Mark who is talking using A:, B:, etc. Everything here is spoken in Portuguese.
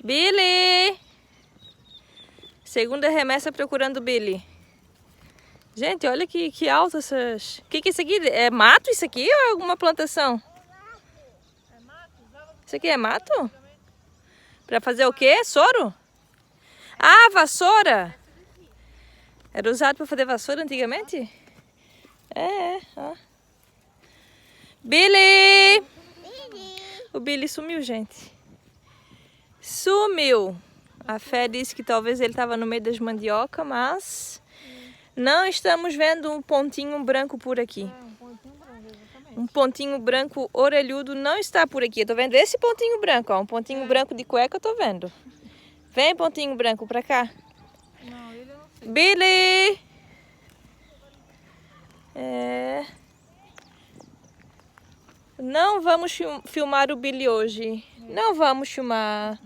A: Billy! Segunda remessa procurando o Billy. Gente, olha que alto essas... O que é isso aqui? É mato isso aqui ou é alguma plantação?
B: É mato.
A: Isso aqui é mato? Pra fazer o quê? Soro? Ah, vassoura! Era usado pra fazer vassoura antigamente? Ó. Billy! O Billy sumiu, gente. Sumiu! A Fé disse que talvez ele estava no meio das mandioca, mas não estamos vendo um pontinho branco por aqui.
B: Um pontinho branco, exatamente.
A: Um pontinho branco orelhudo não está por aqui. Eu tô vendo esse pontinho branco, ó. Um pontinho branco de cueca eu tô vendo. Vem, pontinho branco, pra cá.
B: Não, ele eu não sei.
A: Billy! Não vamos filmar o Billy hoje. Não vamos filmar.